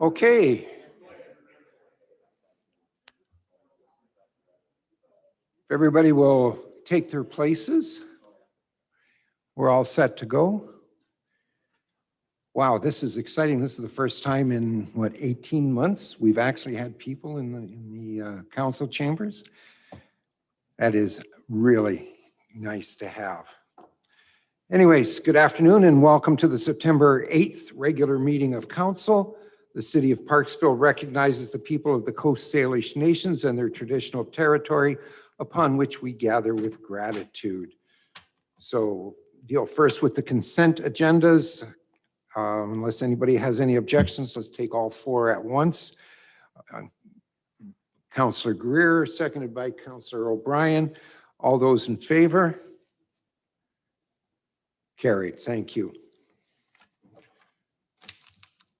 Okay. If everybody will take their places, we're all set to go. Wow, this is exciting. This is the first time in, what, 18 months we've actually had people in the council chambers. That is really nice to have. Anyways, good afternoon and welcome to the September 8th regular meeting of council. The city of Parksville recognizes the people of the Coast Salish nations and their traditional territory upon which we gather with gratitude. So deal first with the consent agendas. Unless anybody has any objections, let's take all four at once. Councillor Greer, seconded by Councillor O'Brien. All those in favor? Carried. Thank you.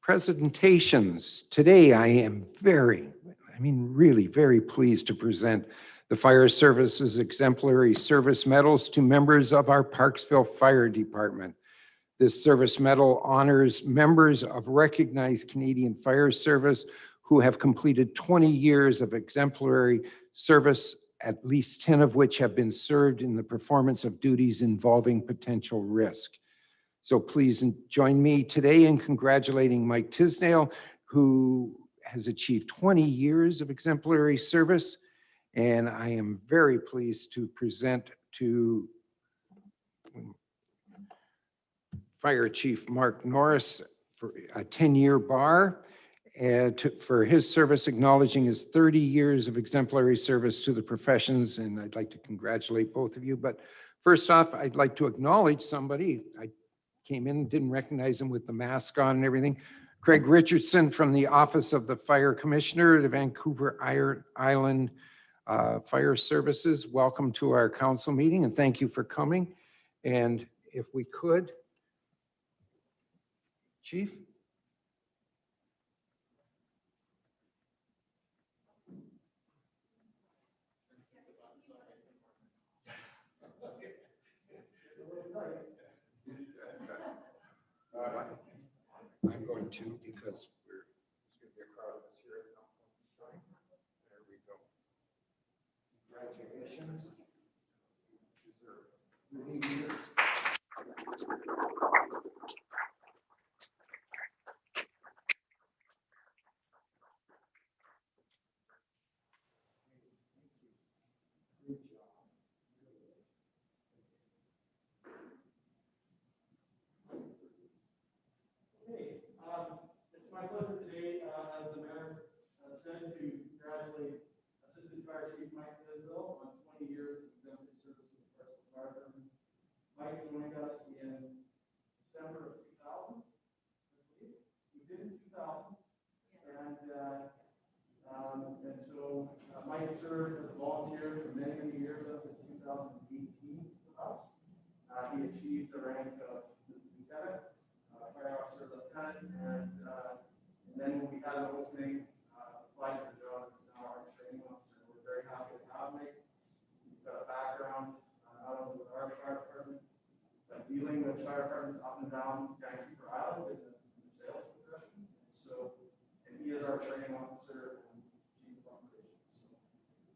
Presentations. Today I am really very pleased to present the Fire Service's Exemplary Service Medals to members of our Parksville Fire Department. This service medal honors members of recognized Canadian Fire Service who have completed 20 years of exemplary service, at least 10 of which have been served in the performance of duties involving potential risk. So please join me today in congratulating Mike Tisdelle, who has achieved 20 years of exemplary service. And I am very pleased to present to Fire Chief Mark Norris for a 10-year bar and for his service, acknowledging his 30 years of exemplary service to the professions. And I'd like to congratulate both of you. But first off, I'd like to acknowledge somebody. I came in, didn't recognize him with the mask on and everything. Craig Richardson from the Office of the Fire Commissioner, the Vancouver Island Fire Services. Welcome to our council meeting and thank you for coming. And if we could, Chief. I'm going to because there's going to be a crowd of us here at some point. There we go. Congratulations. Many years. It's my pleasure today, as the mayor said, to congratulate Assistant Fire Chief Mike Tisdelle on 20 years of exemplary service with the Parksville Fire Department. Mike joined us in December of 2000. We did in 2000, and so Mike served as a volunteer for many, many years up to 2018 with us. He achieved the rank of lieutenant. Fire officer, lieutenant, and then when we had an opening, applied for the job as now our training officer. We're very happy to have Mike. He's got a background not only with our fire department, but dealing with fire departments up and down Vancouver Island in the sales profession. And he is our training officer and chief of operations.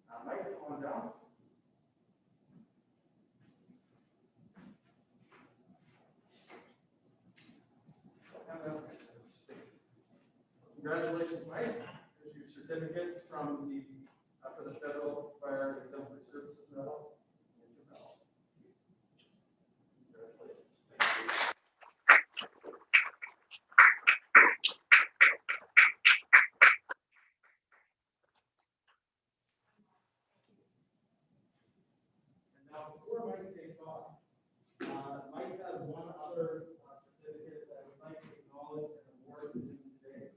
So, Mike, come on down. Congratulations, Mike. Here's your certificate from the for the Federal Fire Exemplary Services Medal. Congratulations. Thank you. And now, before Mike takes off, Mike has one other certificate that I would like to acknowledge and award to him today.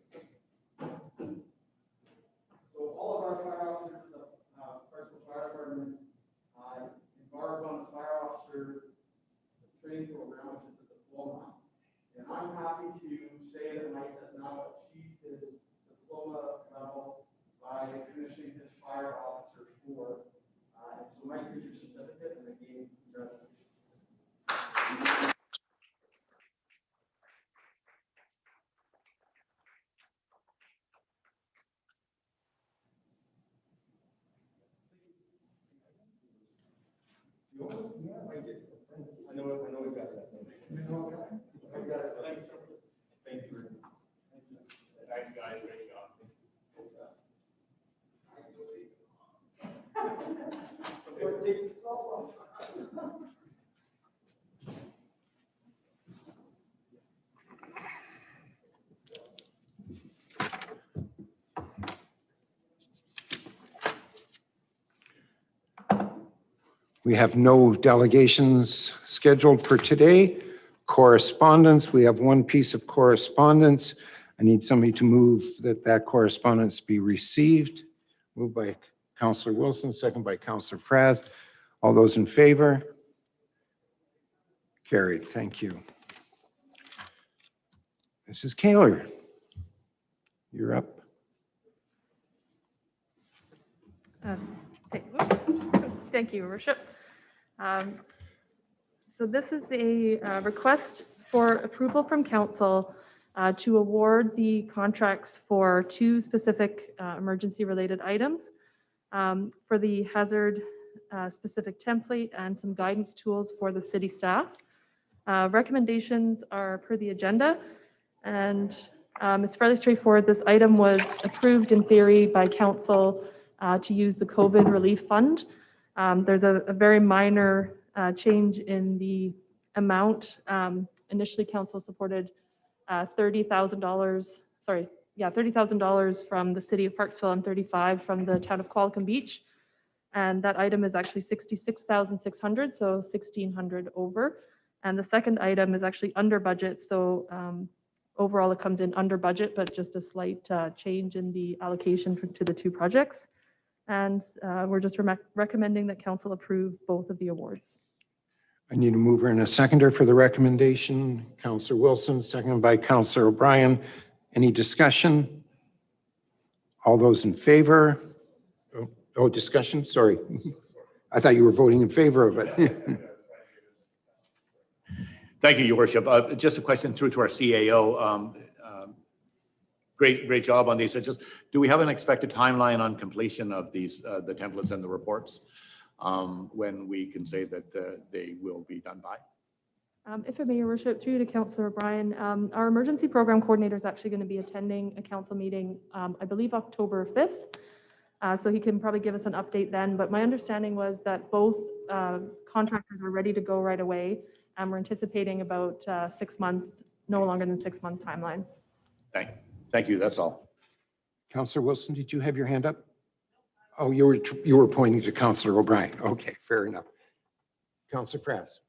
So all of our fire officers in the Parksville Fire Department embarked on the fire officer training program, which is a diploma. And I'm happy to say that Mike has now achieved his diploma level by finishing his fire officer 4. And so Mike, here's your certificate, and again, congratulations. I know we got that. I got it. Thank you. Thanks, guys. Great job. What takes so long? We have no delegations scheduled for today. Correspondence, we have one piece of correspondence. I need somebody to move that correspondence be received. Moved by Councillor Wilson, second by Councillor Fraz. All those in favor? Carried, thank you. Mrs. Kaler, you're up. Thank you, Your Worship. So this is a request for approval from council to award the contracts for two specific emergency-related items for the hazard specific template and some guidance tools for the city staff. Recommendations are per the agenda, and it's fairly straightforward. This item was approved in theory by council to use the COVID relief fund. There's a very minor change in the amount. Initially, council supported $30,000, sorry, yeah, $30,000 from the city of Parksville and $35,000 from the town of Qualicum Beach. And that item is actually $66,600, so $1,600 over. And the second item is actually under budget, so overall it comes in under budget, but just a slight change in the allocation to the two projects. And we're just recommending that council approve both of the awards. I need a mover and a seconder for the recommendation. Councillor Wilson, seconded by Councillor O'Brien. Any discussion? All those in favor? Oh, discussion, sorry. I thought you were voting in favor of it. Thank you, Your Worship. Just a question through to our CAO. Great job on these. It's just, do we have an expected timeline on completion of these, the templates and the reports, when we can say that they will be done by? If I may, Your Worship, through you to Councillor O'Brien, our emergency program coordinator is actually going to be attending a council meeting, I believe October 5th. So he can probably give us an update then. But my understanding was that both contractors are ready to go right away. And we're anticipating about 6 months, no longer than 6 month timelines. Thank you. That's all. Councillor Wilson, did you have your hand up? Oh, you were pointing to Councillor O'Brien. Okay, fair enough. Councillor Fraz.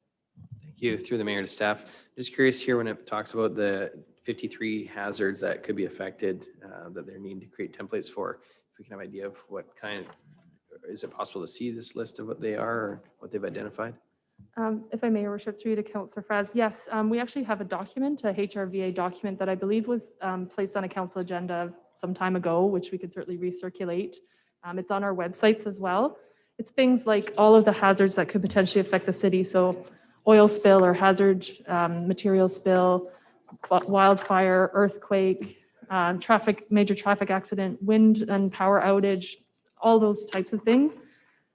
Thank you. Through the mayor to staff. Just curious here when it talks about the 53 hazards that could be affected that they're needing to create templates for. If we can have an idea of what kind, is it possible to see this list of what they are or what they've identified? If I may, Your Worship, through you to Councillor Fraz, yes, we actually have a document, a HRVA document that I believe was placed on a council agenda some time ago, which we could certainly recirculate. It's on our websites as well. It's things like all of the hazards that could potentially affect the city. So oil spill or hazard material spill, wildfire, earthquake, major traffic accident, wind and power outage, all those types of things.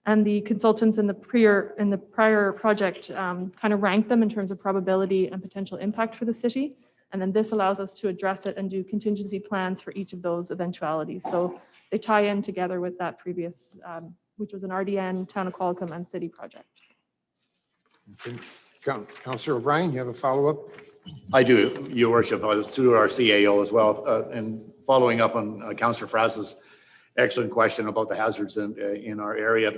And the consultants in the prior project kind of rank them in terms of probability and potential impact for the city. And then this allows us to address it and do contingency plans for each of those eventualities. So they tie in together with that previous, which was an RDN, Town of Qualicum and City project. Okay. Councillor O'Brien, you have a follow-up? I do, Your Worship, through our CAO as well. And following up on Councillor Fraz's excellent question about the hazards in our area.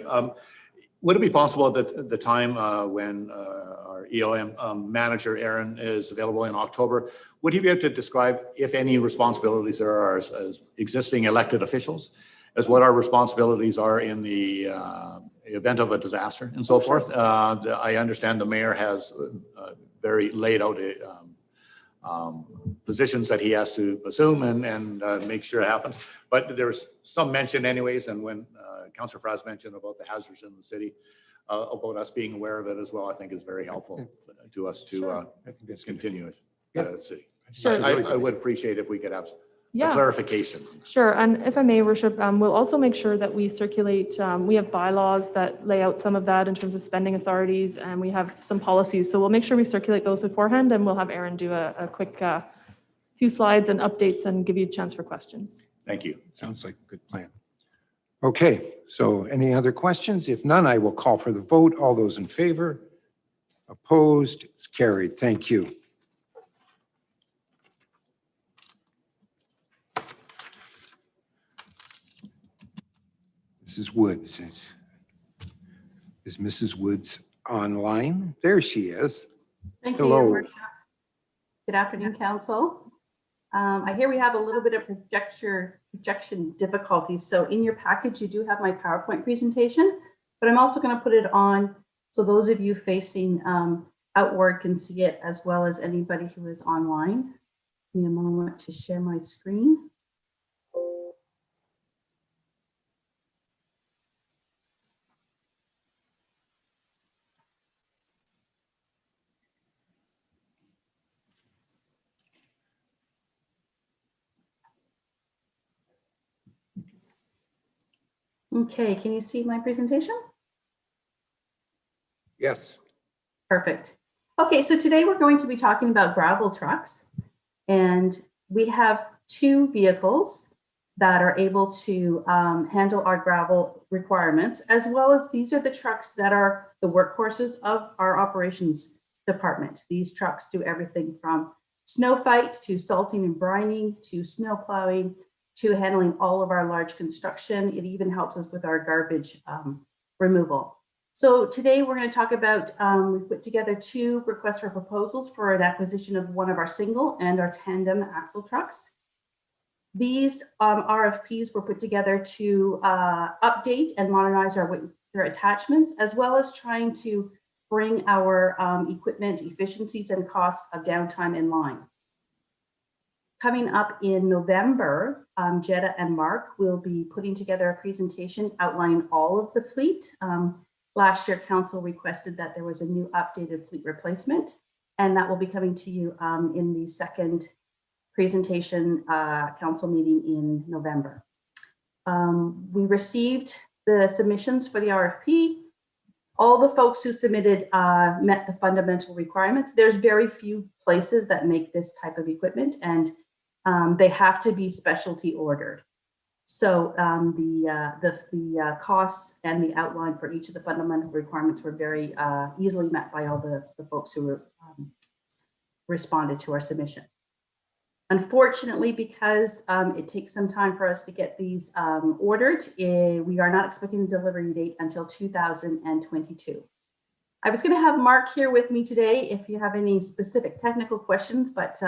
Would it be possible that the time when our EOM manager, Aaron, is available in October, would he be able to describe, if any responsibilities there are as existing elected officials, as what our responsibilities are in the event of a disaster and so forth? I understand the mayor has very laid out positions that he has to assume and make sure it happens. But there's some mention anyways, and when Councillor Fraz mentioned about the hazards in the city, about us being aware of it as well, I think is very helpful to us to continue it. Yep. City. Sure. I would appreciate if we could have Yeah. clarification. Sure, and if I may, Worship, we'll also make sure that we circulate, we have bylaws that lay out some of that in terms of spending authorities, and we have some policies, so we'll make sure we circulate those beforehand, and we'll have Aaron do a quick few slides and updates and give you a chance for questions. Thank you. Sounds like a good plan. Okay, so any other questions? If none, I will call for the vote. All those in favor? Opposed? It's carried. Thank you. Mrs. Woods. Is Mrs. Woods online? There she is. Thank you, Hello. Your Worship. Good afternoon, Council. I hear we have a little bit of projection difficulties. So in your package, you do have my PowerPoint presentation, but I'm also going to put it on so those of you facing outward can see it, as well as anybody who is online. Give me a moment to share my screen. Okay, can you see my presentation? Yes. Perfect. Okay, so today we're going to be talking about gravel trucks, and we have two vehicles that are able to handle our gravel requirements, as well as these are the trucks that are the workhorses of our operations department. These trucks do everything from snow fight to salting and brining to snow plowing to handling all of our large construction. It even helps us with our garbage removal. So today we're going to talk about, we put together two requests for proposals for an acquisition of one of our single and our tandem axle trucks. These RFPs were put together to update and modernize our winter attachments, as well as trying to bring our equipment efficiencies and costs of downtime in line. Coming up in November, Jetta and Mark will be putting together a presentation outlining all of the fleet. Last year, Council requested that there was a new updated fleet replacement, and that will be coming to you in the second presentation Council meeting in November. We received the submissions for the RFP. All the folks who submitted met the fundamental requirements. There's very few places that make this type of equipment, and they have to be specialty ordered. So the costs and the outline for each of the fundamental requirements were very easily met by all the folks who responded to our submission. Unfortunately, because it takes some time for us to get these ordered, we are not expecting a delivery date until 2022. I was going to have Mark here with me today if you have any specific technical questions, but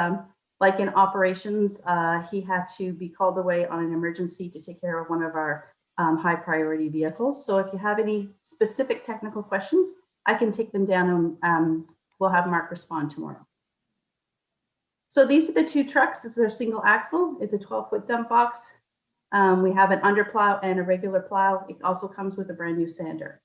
like in operations, he had to be called away on an emergency to take care of one of our high priority vehicles. So if you have any specific technical questions, I can take them down and we'll have Mark respond tomorrow. So these are the two trucks. This is our single axle. It's a 12-foot dump box. We have an underplow and a regular plow. It also comes with a brand new sander.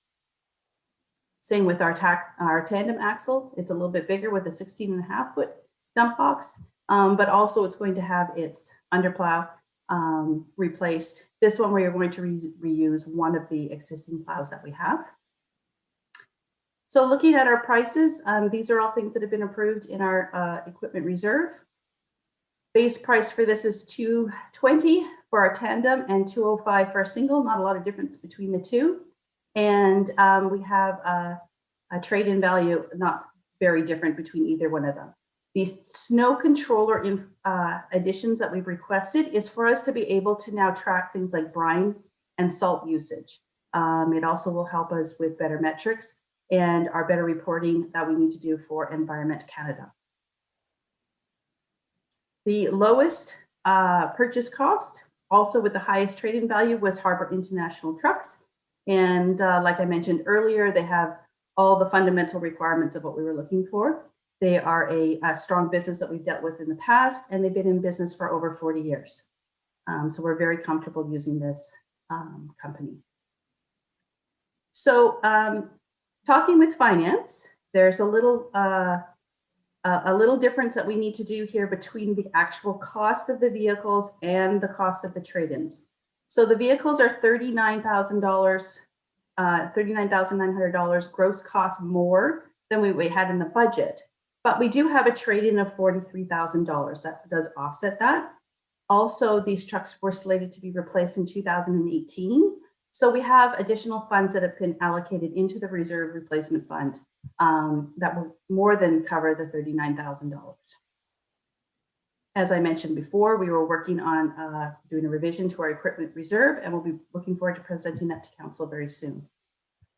Same with our tandem axle. It's a little bit bigger with a 16.5-foot dump box. But also it's going to have its underplow replaced. This one we are going to reuse one of the existing plows that we have. So looking at our prices, these are all things that have been approved in our equipment reserve. Base price for this is $220 for our tandem and $205 for a single. Not a lot of difference between the two. And we have a trade-in value not very different between either one of them. The snow controller additions that we've requested is for us to be able to now track things like brine and salt usage. It also will help us with better metrics and our better reporting that we need to do for Environment Canada. The lowest purchase cost, also with the highest trade-in value, was Harbor International Trucks. And like I mentioned earlier, they have all the fundamental requirements of what we were looking for. They are a strong business that we've dealt with in the past, and they've been in business for over 40 years. So we're very comfortable using this company. So talking with finance, there's a little a little difference that we need to do here between the actual cost of the vehicles and the cost of the trade-ins. So the vehicles are $39,000, $39,900 gross cost more than we had in the budget. But we do have a trade-in of $43,000 that does offset that. Also, these trucks were slated to be replaced in 2018. So we have additional funds that have been allocated into the reserve replacement fund that will more than cover the $39,000. As I mentioned before, we were working on doing a revision to our equipment reserve, and we'll be looking forward to presenting that to council very soon.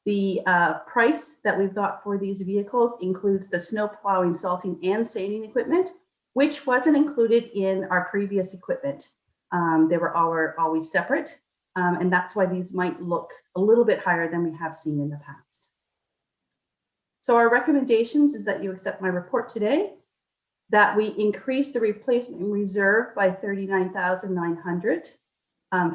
The price that we've got for these vehicles includes the snow plowing, salting, and sanding equipment, which wasn't included in our previous equipment. They were always separate, and that's why these might look a little bit higher than we have seen in the past. So our recommendations is that you accept my report today, that we increase the replacement reserve by $39,900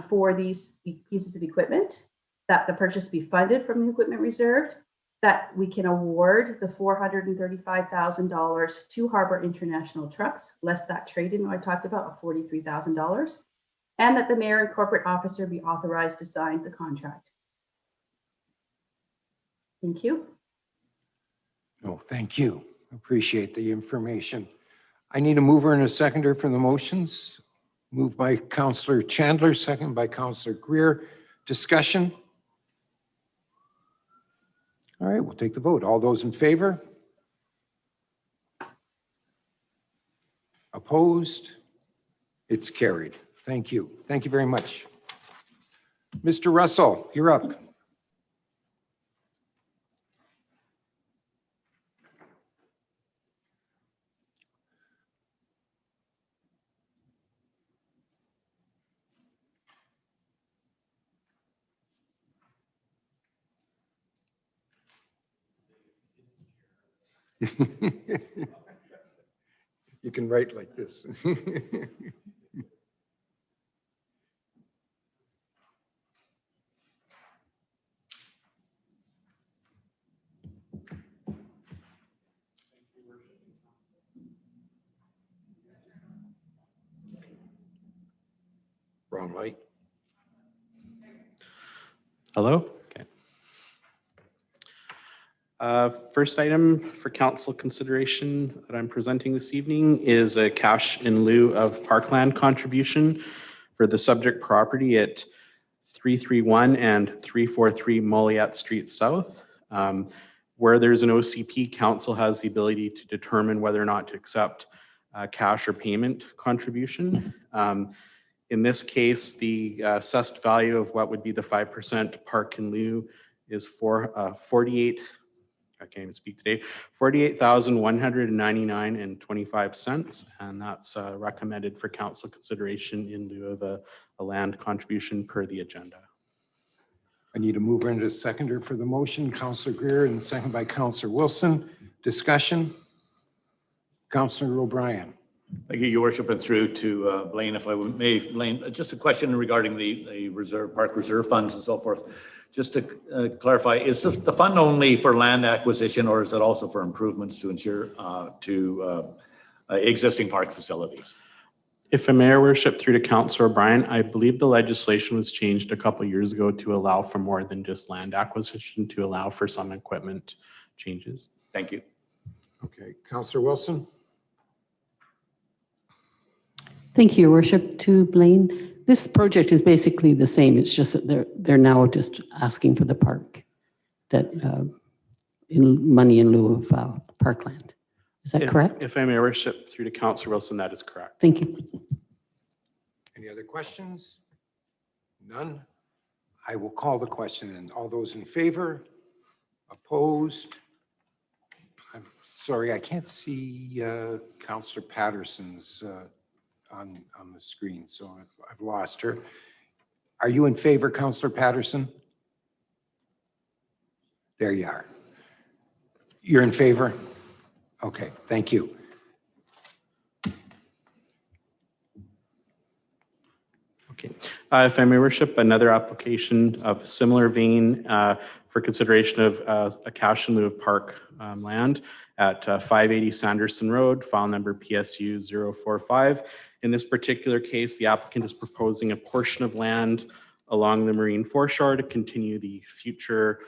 for these pieces of equipment, that the purchase be funded from the equipment reserve, that we can award the $435,000 to Harbor International Trucks, less that trade-in I talked about of $43,000, and that the mayor and corporate officer be authorized to sign the contract. Thank you. Oh, thank you. Appreciate the information. I need a mover and a seconder for the motions. Moved by Councillor Chandler, second by Councillor Greer. Discussion? All right, we'll take the vote. All those in favor? Opposed? It's carried. Thank you. Thank you very much. Mr. Russell, you're up. You can write like this. Wrong light. Hello? Okay. First item for council consideration that I'm presenting this evening is a cash in lieu of parkland contribution for the subject property at 331 and 343 Moliette Street South. Where there's an OCP, council has the ability to determine whether or not to accept cash or payment contribution. In this case, the assessed value of what would be the 5% park in lieu is $48,199.25, and that's recommended for council consideration in lieu of a land contribution per the agenda. I need a mover and a seconder for the motion. Councillor Greer and second by Councillor Wilson. Discussion? Councillor O'Brien. Thank you, Your Worship, and through to Blaine, if I may. Blaine, just a question regarding the reserve, park reserve funds and so forth. Just to clarify, is the fund only for land acquisition, or is it also for improvements to ensure existing park facilities? If a mayor worship through to Councillor O'Brien, I believe the legislation was changed a couple of years ago to allow for more than just land acquisition, to allow for some equipment changes. Thank you. Okay, Councillor Wilson. Thank you, Your Worship. To Blaine, this project is basically the same. It's just that they're now just asking for the park, that in money in lieu of parkland. Is that correct? If I may worship through to Councillor Wilson, that is correct. Thank you. Any other questions? None? I will call the question, and all those in favor? Opposed? I'm sorry, I can't see Councillor Patterson's on the screen, so I've lost her. Are you in favor, Councillor Patterson? There you are. You're in favor? Okay, thank you. Okay. If I may worship, another application of similar vein for consideration of a cash in lieu of park land at 580 Sanderson Road, file number PSU 045. In this particular case, the applicant is proposing a portion of land along the marine foreshore to continue the future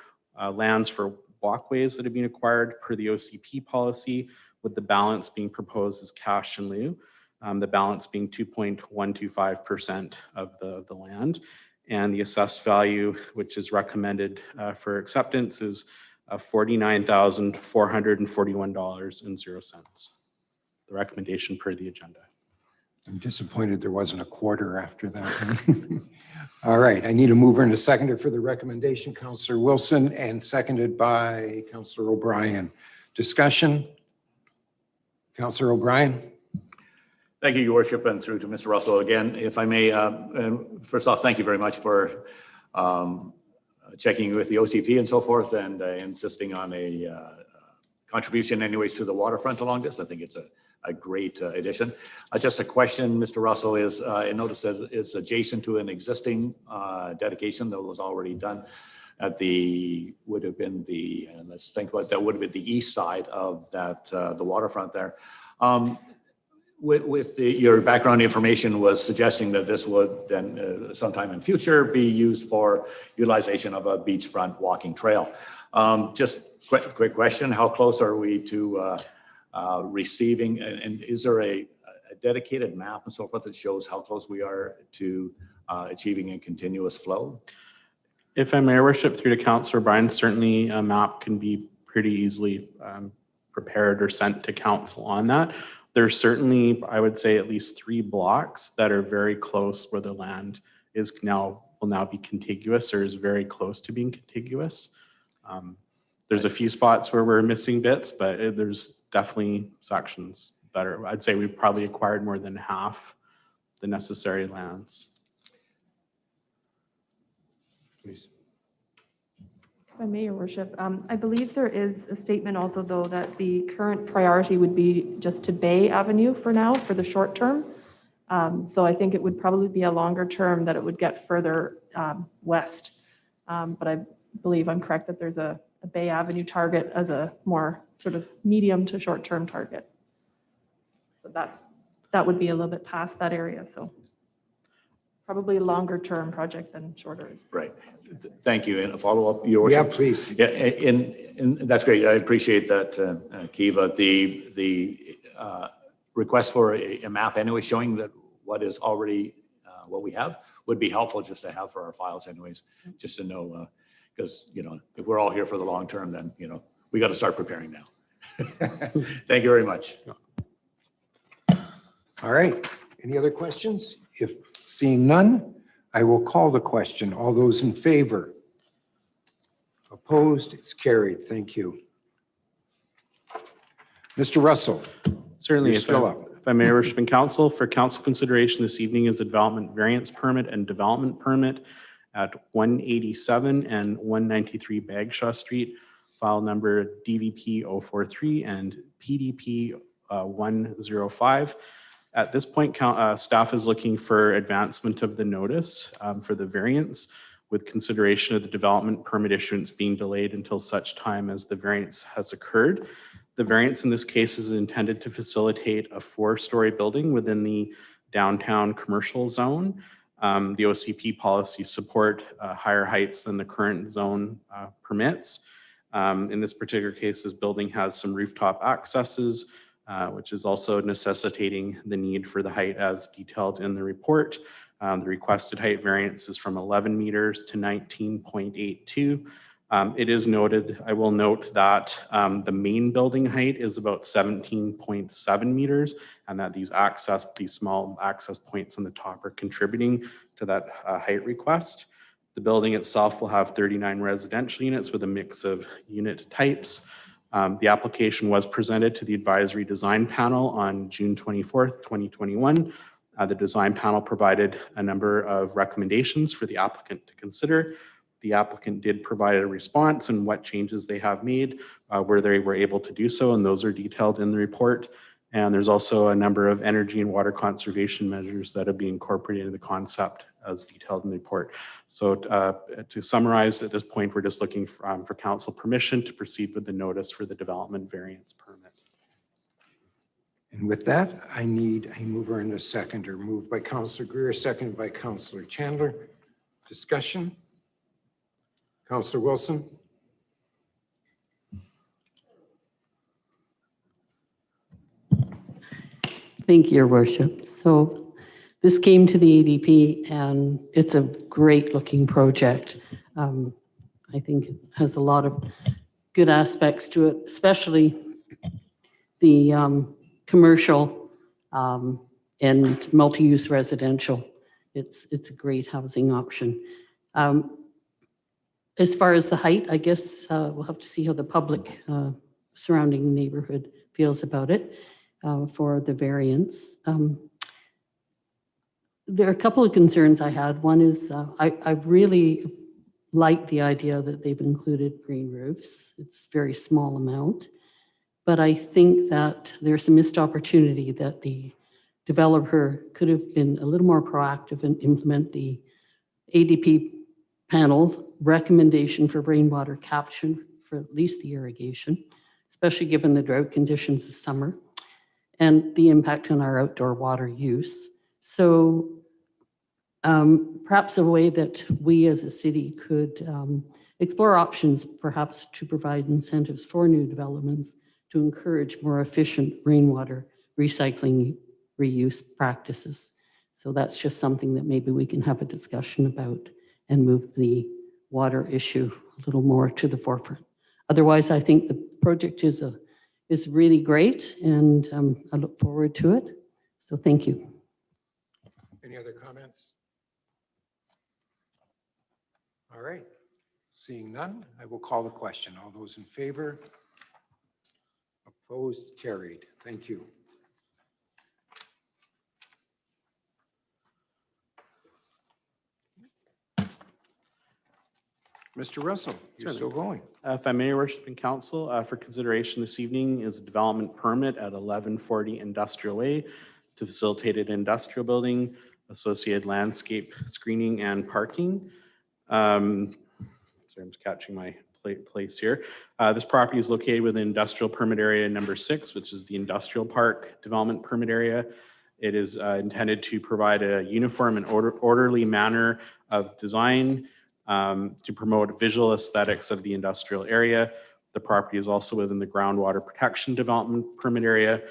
lands for walkways that have been acquired per the OCP policy, with the balance being proposed as cash in lieu, the balance being 2.125% of the land. And the assessed value, which is recommended for acceptance, is $49,441.00. The recommendation per the agenda. I'm disappointed there wasn't a quarter after that. All right, I need a mover and a seconder for the recommendation, Councillor Wilson, and seconded by Councillor O'Brien. Discussion? Councillor O'Brien? Thank you, Your Worship, and through to Mr. Russell again. If I may, first off, thank you very much for checking with the OCP and so forth and insisting on a contribution anyways to the waterfront along this. I think it's a great addition. Just a question, Mr. Russell, is I noticed that it's adjacent to an existing dedication that was already done at the, would have been the, and let's think about that, would have been the east side of that, the waterfront there. With your background information was suggesting that this would then sometime in future be used for utilization of a beachfront walking trail. Just quick question, how close are we to receiving, and is there a dedicated map and so forth that shows how close we are to achieving a continuous flow? If I may, Your Worship, through to Councillor O'Brien, certainly a map can be pretty easily prepared or sent to council on that. There's certainly, I would say, at least 3 blocks that are very close where the land is will now be contiguous or is very close to being contiguous. There's a few spots where we're missing bits, but there's definitely sections that are, I'd say we've probably acquired more than half the necessary lands. Please. If I may, Your Worship, I believe there is a statement also, though, that the current priority would be just to Bay Avenue for now, for the short term. So I think it would probably be a longer term that it would get further west. But I believe I'm correct that there's a Bay Avenue target as a more sort of medium to short term target. So that would be a little bit past that area. So probably a longer term project than shorter is. Right. Thank you. And a follow up, Your Worship? Yeah, please. Yeah, and that's great. I appreciate that, Kiva. The request for a map anyway showing that what is already what we have would be helpful just to have for our files anyways, just to know, because, you know, if we're all here for the long term, then, you know, we got to start preparing now. Thank you very much. All right, any other questions? If seeing none, I will call the question. All those in favor? Opposed? It's carried. Thank you. Mr. Russell. Certainly, You're still up. if I may, Your Worship and Council, for council consideration this evening is a development variance permit and development permit at 187 and 193 Bagshaw Street, file number DVP 043 and PDP 105. At this point, staff is looking for advancement of the notice for the variance, with consideration of the development permit issuance being delayed until such time as the variance has occurred. The variance in this case is intended to facilitate a 4-story building within the downtown commercial zone. The OCP policies support higher heights than the current zone permits. In this particular case, this building has some rooftop accesses, which is also necessitating the need for the height as detailed in the report. The requested height variance is from 11 meters to 19.82. It is noted, I will note that the main building height is about 17.7 meters, and that these small access points on the top are contributing to that height request. The building itself will have 39 residential units with a mix of unit types. The application was presented to the advisory design panel on June 24th, 2021. The design panel provided a number of recommendations for the applicant to consider. The applicant did provide a response and what changes they have made, where they were able to do so, and those are detailed in the report. And there's also a number of energy and water conservation measures that have been incorporated into the concept as detailed in the report. So to summarize, at this point, we're just looking for council permission to proceed with the notice for the development variance permit. And with that, I need a mover and a seconder. Moved by Councillor Greer, seconded by Councillor Chandler. Discussion? Councillor Wilson? Thank you, Your Worship. So this came to the ADP and it's a great looking project. I think it has a lot of good aspects to it, especially the commercial and multi-use residential. It's a great housing option. As far as the height, I guess we'll have to see how the public surrounding neighborhood feels about it for the variance. There are a couple of concerns I had. One is I really like the idea that they've included green roofs. It's a very small amount, but I think that there's a missed opportunity that the developer could have been a little more proactive and implement the ADP panel recommendation for rainwater capture for at least the irrigation, especially given the drought conditions of summer and the impact on our outdoor water use. So perhaps a way that we as a city could explore options perhaps to provide incentives for new developments to encourage more efficient rainwater recycling reuse practices. So that's just something that maybe we can have a discussion about and move the water issue a little more to the forefront. Otherwise, I think the project is really great and I look forward to it. So thank you. Any other comments? All right. Seeing none, I will call the question. All those in favor? Opposed? Carried. Thank you. Mr. Russell, you're Certainly. still going. If I may, Your Worship and Council, for consideration this evening is a development permit at 1140 Industrial Way to facilitate an industrial building, associated landscape screening and parking. Sorry, I'm just catching my place here. This property is located within industrial permit area number 6, which is the industrial park development permit area. It is intended to provide a uniform and orderly manner of design to promote visual aesthetics of the industrial area. The property is also within the groundwater protection development permit area.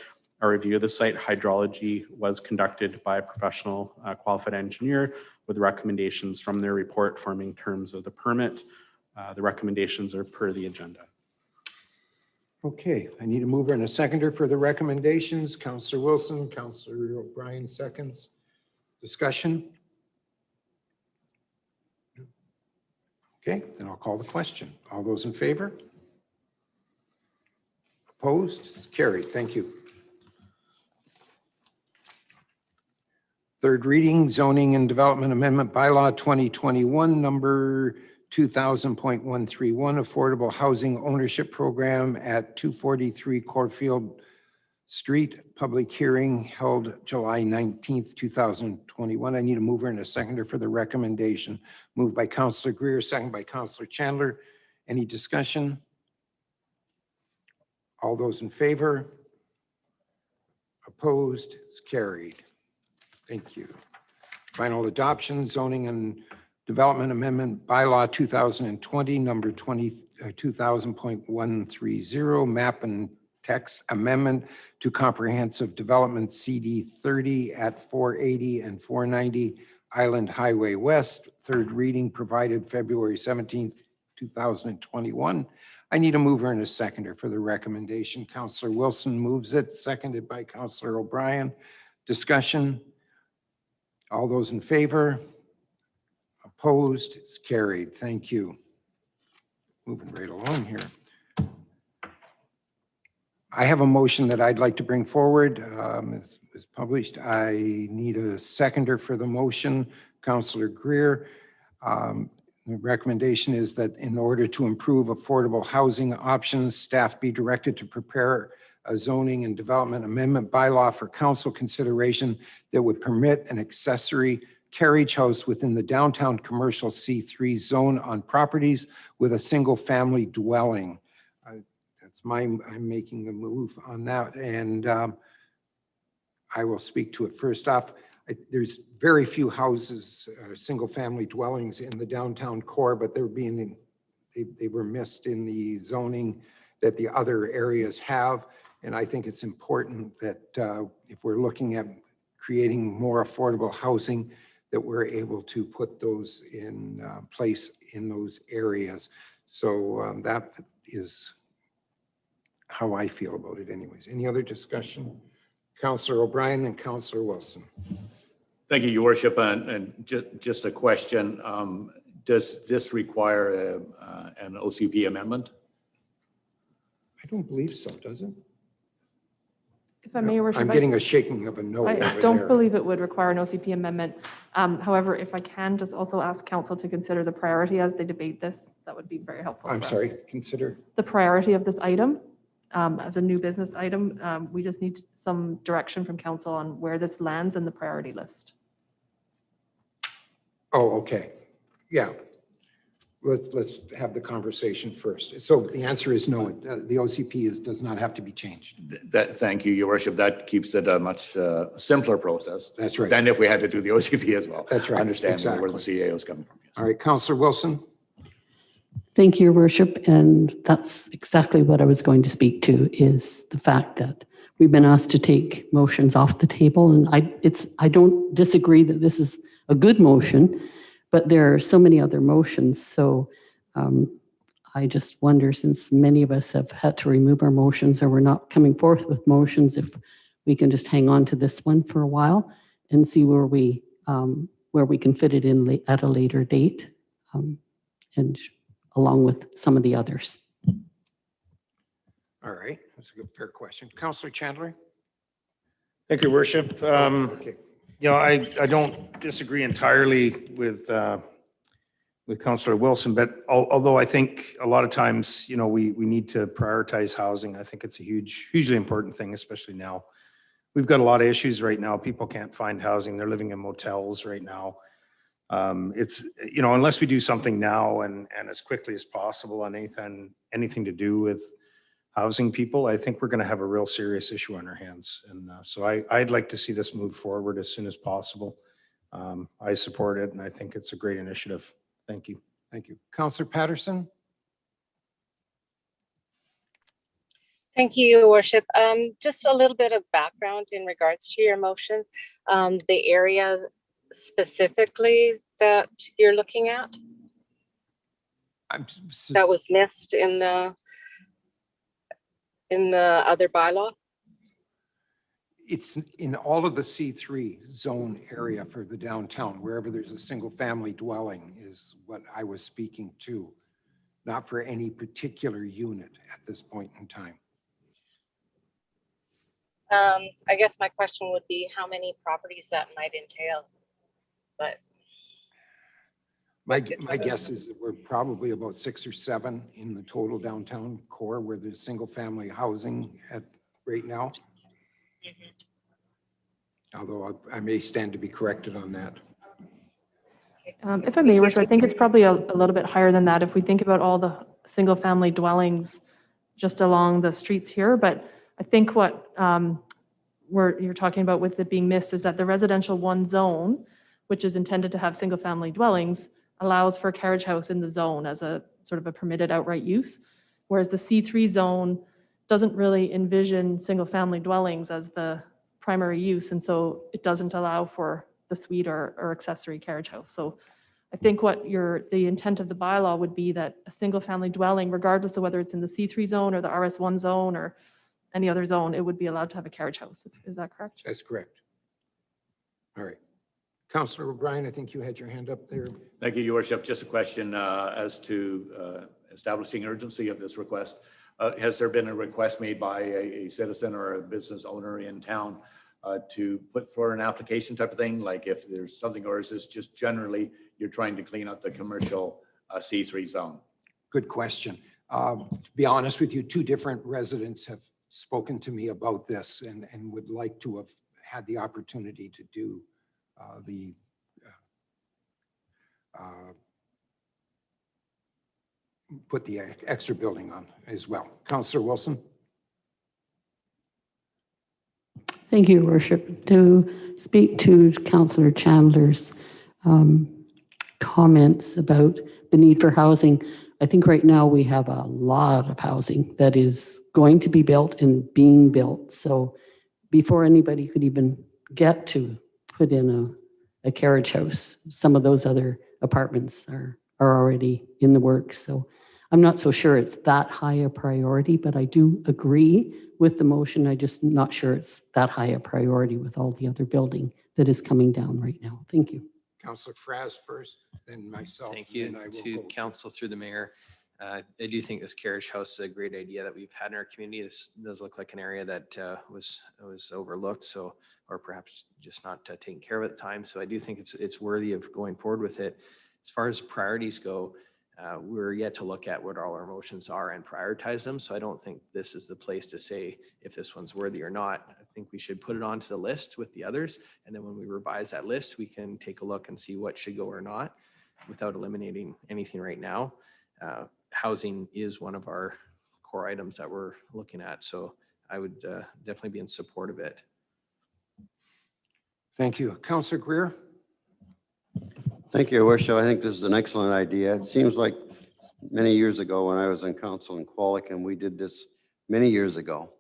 A review of the site hydrology was conducted by a professional qualified engineer with recommendations from their report forming terms of the permit. The recommendations are per the agenda. Okay, I need a mover and a seconder for the recommendations. Councillor Wilson, Councillor O'Brien seconds. Discussion? Okay, then I'll call the question. All those in favor? Opposed? It's carried. Thank you. Third reading, zoning and development amendment bylaw 2021, number 2000.131, affordable housing ownership program at 243 Corfield Street. Public hearing held July 19th, 2021. I need a mover and a seconder for the recommendation. Moved by Councillor Greer, second by Councillor Chandler. Any discussion? All those in favor? Opposed? It's carried. Thank you. Final adoption, zoning and development amendment bylaw 2020, number 2000.130, map and text amendment to comprehensive development CD 30 at 480 and 490 Island Highway West. Third reading provided February 17th, 2021. I need a mover and a seconder for the recommendation. Councillor Wilson moves it, seconded by Councillor O'Brien. Discussion? All those in favor? Opposed? It's carried. Thank you. Moving right along here. I have a motion that I'd like to bring forward. It's published. I need a seconder for the motion. Councillor Greer. The recommendation is that in order to improve affordable housing options, staff be directed to prepare a zoning and development amendment bylaw for council consideration that would permit an accessory carriage house within the downtown commercial C3 zone on properties with a single-family dwelling. I'm making the move on that, and I will speak to it. First off, there's very few houses, single-family dwellings in the downtown core, but they were missed in the zoning that the other areas have. And I think it's important that if we're looking at creating more affordable housing, that we're able to put those in place in those areas. So that is how I feel about it anyways. Any other discussion? Councillor O'Brien and Councillor Wilson. Thank you, Your Worship. And just a question. Does this require an OCP amendment? I don't believe so, does it? If I may, Your Worship, I'm getting a shaking of a no I over don't there. believe it would require an OCP amendment. However, if I can just also ask council to consider the priority as they debate this, that would be very helpful. I'm for us. sorry, consider. The priority of this item as a new business item. We just need some direction from council on where this lands in the priority list. Oh, okay. Yeah. Let's have the conversation first. So the answer is no. The OCP does not have to be changed. Thank you, Your Worship. That keeps it a much simpler process. That's right. Than if we had to do the OCP as well. That's right. I understand where the Exactly. CAO is coming from. All right, Councillor Wilson. Thank you, Your Worship. And that's exactly what I was going to speak to, is the fact that we've been asked to take motions off the table. And I don't disagree that this is a good motion, but there are so many other motions. So I just wonder, since many of us have had to remove our motions or we're not coming forth with motions, if we can just hang on to this one for a while and see where we can fit it in at a later date, and along with some of the others. All right, that's a good, fair question. Councillor Chandler? Thank you, Worship. Okay. I don't disagree entirely with Councillor Wilson, but although I think a lot of times, we need to prioritize housing. I think it's a hugely important thing, especially now. We've got a lot of issues right now. People can't find housing. They're living in motels right now. It's, unless we do something now and as quickly as possible on anything to do with housing people, I think we're going to have a real serious issue on our hands. And so I'd like to see this move forward as soon as possible. I support it, and I think it's a great initiative. Thank you. Thank you. Councillor Patterson? Thank you, Your Worship. Just a little bit of background in regards to your motion. The area specifically that you're looking at that was missed in the other bylaw? It's in all of the C3 zone area for the downtown, wherever there's a single family dwelling is what I was speaking to, not for any particular unit at this point in time. I guess my question would be how many properties that might entail, but My guess is that we're probably about 6 or 7 in the total downtown core where there's single family housing at right now. Although I may stand to be corrected on that. If I may, Richard, I think it's probably a little bit higher than that if we think about all the single family dwellings just along the streets here. But I think what you're talking about with it being missed is that the residential 1 zone, which is intended to have single family dwellings, allows for a carriage house in the zone as a sort of a permitted outright use. Whereas the C3 zone doesn't really envision single family dwellings as the primary use. And so it doesn't allow for the suite or accessory carriage house. So I think what the intent of the bylaw would be that a single family dwelling, regardless of whether it's in the C3 zone or the RS1 zone or any other zone, it would be allowed to have a carriage house. Is that correct? That's correct. All right. Councillor O'Brien, I think you had your hand up there. Thank you, Your Worship. Just a question as to establishing urgency of this request. Has there been a request made by a citizen or a business owner in town to put for an application type of thing? Like if there's something, or is this just generally you're trying to clean up the commercial C3 zone? Good question. To be honest with you, 2 different residents have spoken to me about this and would like to have had the opportunity to do the put the extra building on as well. Councillor Wilson? Thank you, Your Worship. To speak to Councillor Chandler's comments about the need for housing, I think right now we have a lot of housing that is going to be built and being built. So before anybody could even get to put in a carriage house, some of those other apartments are already in the works. So I'm not so sure it's that high a priority, but I do agree with the motion. I'm just not sure it's that high a priority with all the other building that is coming down right now. Thank you. Councillor Fraz first, then myself. Thank and you then I will to go council through the mayor. I do think this carriage house is a great idea that we've had in our community. This does look like an area that was overlooked, so, or perhaps just not taken care of at the time. So I do think it's worthy of going forward with it. As far as priorities go, we're yet to look at what all our motions are and prioritize them. So I don't think this is the place to say if this one's worthy or not. I think we should put it onto the list with the others. And then when we revise that list, we can take a look and see what should go or not without eliminating anything right now. Housing is one of our core items that we're looking at. So I would definitely be in support of it. Thank you. Councillor Greer? Thank you, Your Worship. I think this is an excellent idea. It seems like many years ago when I was on council in Qualic, and we did this many years ago.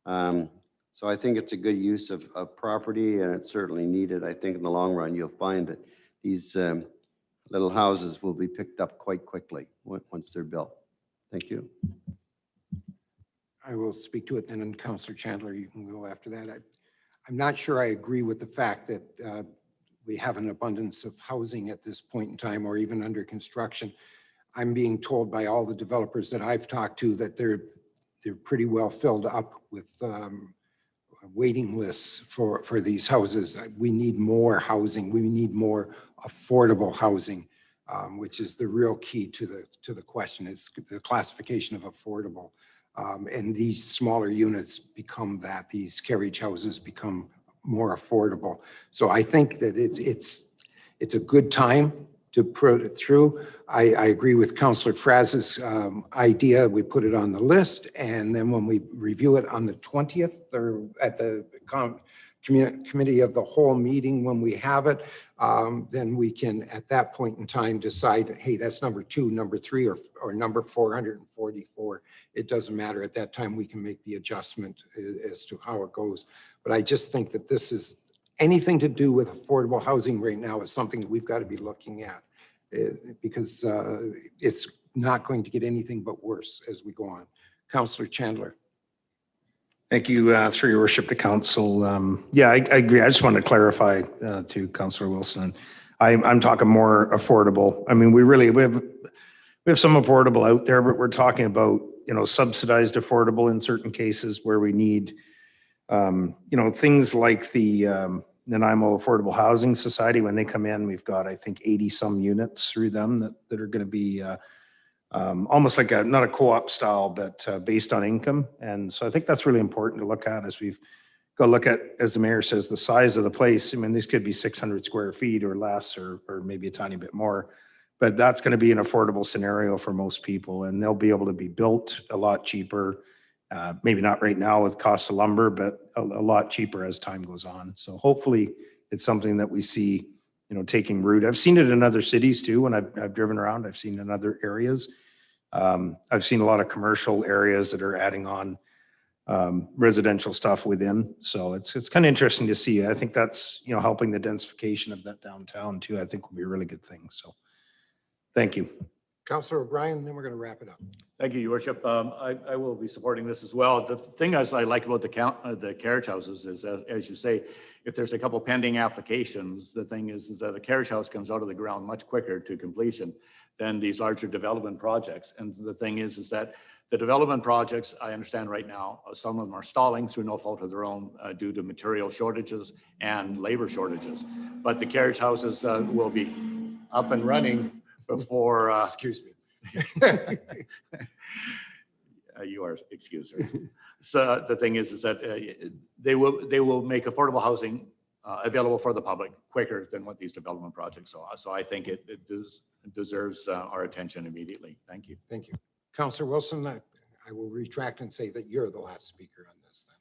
So I think it's a good use of property, and it's certainly needed. I think in the long run, you'll find that these little houses will be picked up quite quickly once they're built. Thank you. I will speak to it, and then Councillor Chandler, you can go after that. I'm not sure I agree with the fact that we have an abundance of housing at this point in time, or even under construction. I'm being told by all the developers that I've talked to that they're pretty well filled up with waiting lists for these houses. We need more housing. We need more affordable housing, which is the real key to the question. It's the classification of affordable. And these smaller units become that. These carriage houses become more affordable. So I think that it's a good time to put it through. I agree with Councillor Fraz's idea. We put it on the list, and then when we review it on the 20th or at the committee of the whole meeting, when we have it, then we can at that point in time decide, hey, that's number 2, number 3, or number 444. It doesn't matter. At that time, we can make the adjustment as to how it goes. But I just think that this is anything to do with affordable housing right now is something that we've got to be looking at because it's not going to get anything but worse as we go on. Councillor Chandler. Thank you, through your worship to council. Yeah, I agree. I just want to clarify to Councillor Wilson. I'm talking more affordable. I mean, we have some affordable out there, but we're talking about, subsidized affordable in certain cases where we need, things like the Nanaimo Affordable Housing Society. When they come in, we've got, I think, 80 some units through them that are going to be almost like not a co-op style, but based on income. And so I think that's really important to look at as we've got to look at, as the mayor says, the size of the place. I mean, these could be 600 square feet or less, or maybe a tiny bit more, but that's going to be an affordable scenario for most people, and they'll be able to be built a lot cheaper. Maybe not right now with cost of lumber, but a lot cheaper as time goes on. So hopefully it's something that we see, taking root. I've seen it in other cities too. When I've driven around, I've seen in other areas. I've seen a lot of commercial areas that are adding on residential stuff within. So it's kind of interesting to see. I think that's, helping the densification of that downtown too, I think will be a really good thing. So thank you. Councillor O'Brien, then we're going to wrap it up. Thank you, Your Worship. I will be supporting this as well. The thing I like about the carriage houses is, as you say, if there's a couple pending applications, the thing is that a carriage house comes out of the ground much quicker to completion than these larger development projects. And the thing is that the development projects, I understand right now, some of them are stalling through no fault of their own due to material shortages and labor shortages. But the carriage houses will be up and running before. Excuse me. You are excused, sir. So the thing is that they will make affordable housing available for the public quicker than what these development projects are. So I think it deserves our attention immediately. Thank you. Thank you. Councillor Wilson, I will retract and say that you're the last speaker on this then.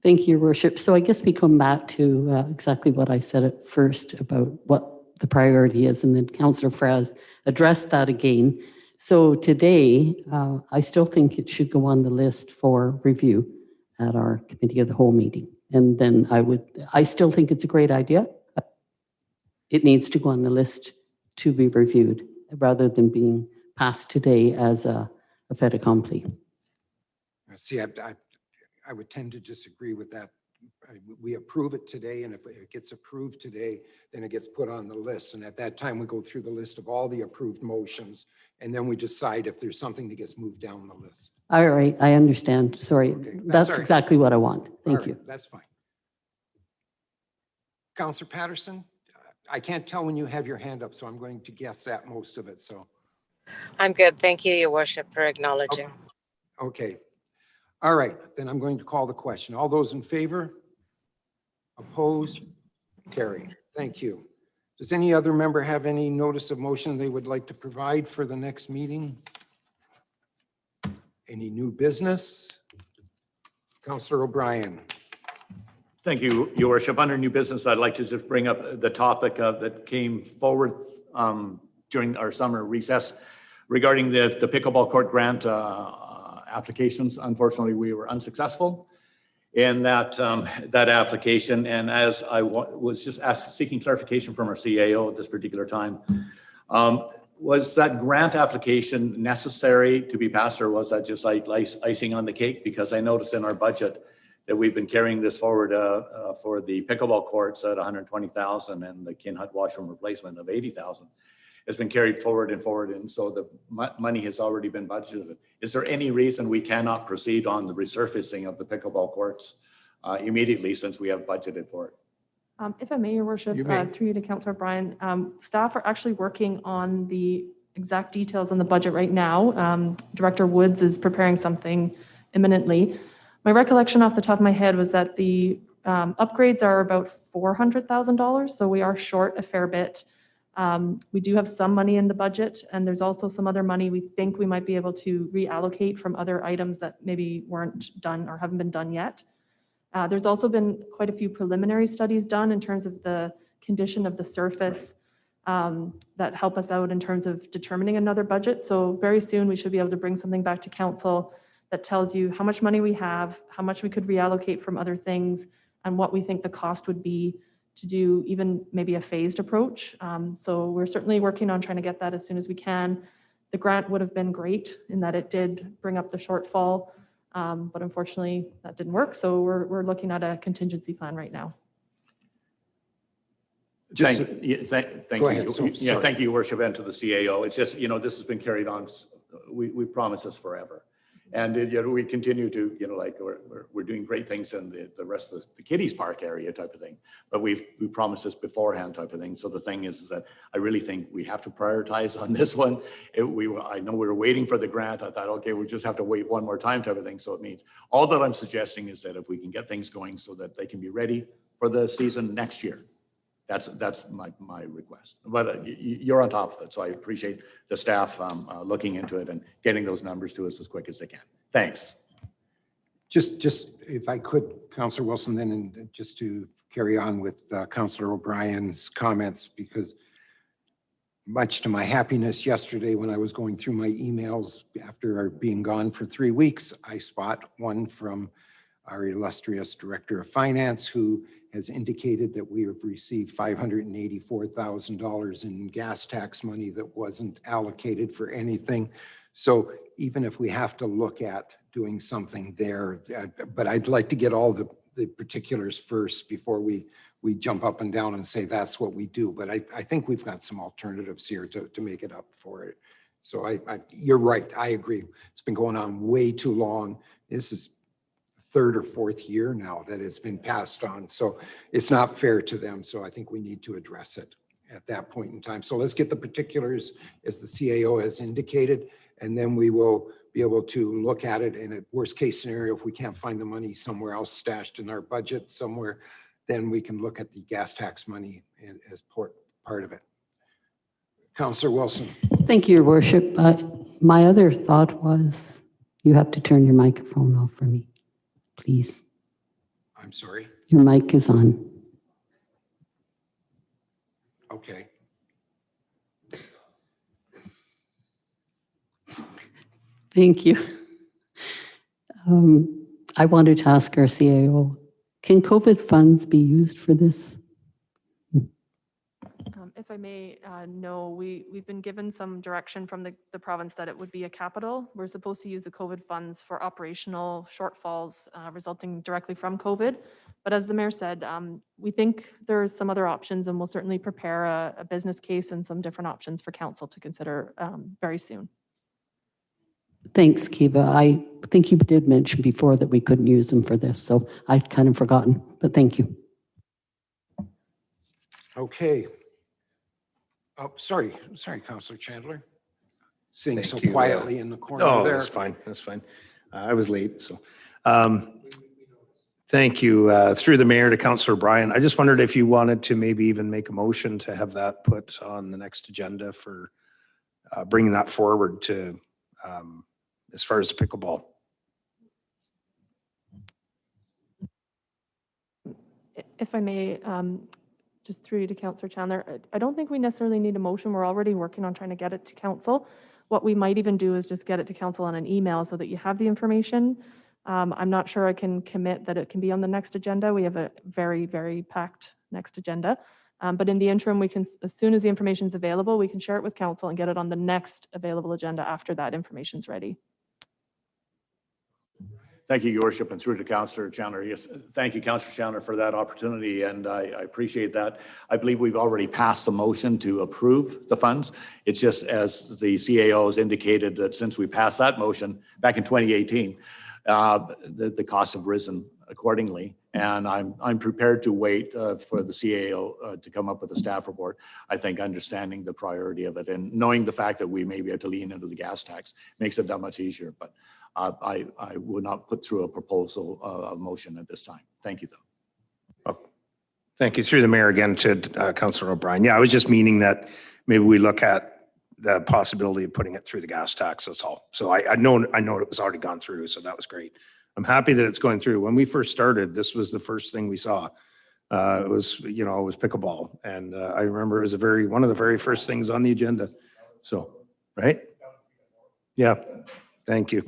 Thank you, Your Worship. So I guess we come back to exactly what I said at first about what the priority is, and then Councillor Fraz addressed that again. So today, I still think it should go on the list for review at our committee of the whole meeting. And then I still think it's a great idea. It needs to go on the list to be reviewed rather than being passed today as a fait accompli. See, I would tend to disagree with that. We approve it today, and if it gets approved today, then it gets put on the list. And at that time, we go through the list of all the approved motions, and then we decide if there's something that gets moved down the list. All right, I understand. Sorry, Okay, that's all right. exactly what I want. Thank All you. right, that's fine. Councillor Patterson, I can't tell when you have your hand up, so I'm going to guess at most of it, so. I'm good. Thank you, Your Worship, for acknowledging. Okay. All right, then I'm going to call the question. All those in favor? Opposed? Carried. Thank you. Does any other member have any notice of motion they would like to provide for the next meeting? Any new business? Councillor O'Brien. Thank you, Your Worship. Under new business, I'd like to just bring up the topic that came forward during our summer recess regarding the pickleball court grant applications. Unfortunately, we were unsuccessful in that application. And as I was just seeking clarification from our CAO at this particular time, was that grant application necessary to be passed, or was that just like icing on the cake? Because I noticed in our budget that we've been carrying this forward for the pickleball courts at $120,000 and the Kin Hut washroom replacement of $80,000. It's been carried forward, and so the money has already been budgeted. Is there any reason we cannot proceed on the resurfacing of the pickleball courts immediately, since we have budgeted for it? If I may, Your Worship, You may. through you to Councillor Bryan, staff are actually working on the exact details on the budget right now. Director Woods is preparing something imminently. My recollection off the top of my head was that the upgrades are about $400,000, so we are short a fair bit. We do have some money in the budget, and there's also some other money we think we might be able to reallocate from other items that maybe weren't done or haven't been done yet. There's also been quite a few preliminary studies done in terms of the condition of the surface that help us out in terms of determining another budget. So very soon we should be able to bring something back to council that tells you how much money we have, how much we could reallocate from other things, and what we think the cost would be to do even maybe a phased approach. So we're certainly working on trying to get that as soon as we can. The grant would have been great in that it did bring up the shortfall, but unfortunately that didn't work. So we're looking at a contingency plan right now. Just- Thank you. Go ahead. So- Yeah, sorry. thank you, Your Worship, and to the CAO. It's just, this has been carried on. We promised this forever. And we continue to, like we're doing great things in the rest of the Kiddies Park area type of thing. But we promised this beforehand type of thing. So the thing is that I really think we have to prioritize on this one. I know we were waiting for the grant. I thought, okay, we just have to wait one more time type of thing. So it means all that I'm suggesting is that if we can get things going so that they can be ready for the season next year. That's my request. But you're on top of it, so I appreciate the staff looking into it and getting those numbers to us as quick as they can. Thanks. Just if I could, Councillor Wilson, then, and just to carry on with Councillor O'Brien's comments, because much to my happiness yesterday when I was going through my emails after being gone for 3 weeks, I spot one from our illustrious Director of Finance, who has indicated that we have received $584,000 in gas tax money that wasn't allocated for anything. So even if we have to look at doing something there, but I'd like to get all the particulars first before we jump up and down and say that's what we do. But I think we've got some alternatives here to make it up for it. So you're right, I agree. It's been going on way too long. This is third or fourth year now that it's been passed on. So it's not fair to them. So I think we need to address it at that point in time. So let's get the particulars as the CAO has indicated, and then we will be able to look at it. And at worst case scenario, if we can't find the money somewhere else stashed in our budget somewhere, then we can look at the gas tax money as part of it. Councillor Wilson. Thank you, Your Worship. My other thought was you have to turn your microphone off for me, please. I'm sorry. Your mic is on. Okay. Thank you. I wanted to ask our CAO, can COVID funds be used for this? If I may, no, we've been given some direction from the province that it would be a capital. We're supposed to use the COVID funds for operational shortfalls resulting directly from COVID. But as the mayor said, we think there's some other options, and we'll certainly prepare a business case and some different options for council to consider very soon. Thanks, Kiva. I think you did mention before that we couldn't use them for this, so I'd kind of forgotten, but thank you. Okay. Oh, sorry, Councillor Chandler. Sitting Thank so you, quietly in the corner No, there. that's fine. That's fine. I was late, so. Thank you. Through the mayor to Councillor Bryan. I just wondered if you wanted to maybe even make a motion to have that put on the next agenda for bringing that forward to as far as the pickleball. If I may, just through you to Councillor Chandler, I don't think we necessarily need a motion. We're already working on trying to get it to council. What we might even do is just get it to council on an email so that you have the information. I'm not sure I can commit that it can be on the next agenda. We have a very, very packed next agenda. But in the interim, we can, as soon as the information is available, we can share it with council and get it on the next available agenda after that information is ready. Thank you, Your Worship, and through to Councillor Chandler. Yes, thank you, Councillor Chandler, for that opportunity, and I appreciate that. I believe we've already passed the motion to approve the funds. It's just as the CAO has indicated that since we passed that motion back in 2018, the costs have risen accordingly, and I'm prepared to wait for the CAO to come up with a staff report. I think understanding the priority of it and knowing the fact that we may be able to lean into the gas tax makes it that much easier, but I would not put through a proposal, a motion at this time. Thank you, though. Oh, thank you. Through the mayor again to Councillor O'Brien. Yeah, I was just meaning that maybe we look at the possibility of putting it through the gas tax. That's all. So I know it was already gone through, so that was great. I'm happy that it's going through. When we first started, this was the first thing we saw. It was pickleball, and I remember it was one of the very first things on the agenda. So, right? Yeah. Thank you.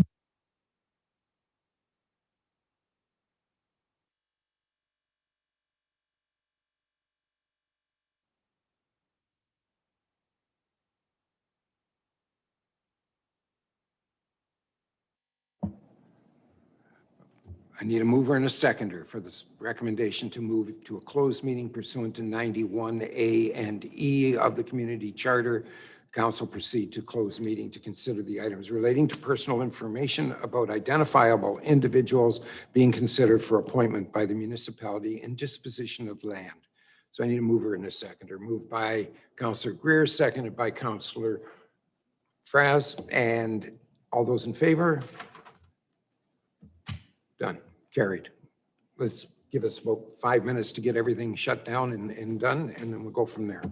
I need a mover and a seconder for this recommendation to move to a closed meeting pursuant to 91A and E of the Community Charter. Council proceed to closed meeting to consider the items relating to personal information about identifiable individuals being considered for appointment by the municipality and disposition of land. So I need a mover and a seconder. Moved by Councillor Greer, seconded by Councillor Fraz, and all those in favor? Done. Carried. Let's give us about 5 minutes to get everything shut down and done, and then we'll go from there.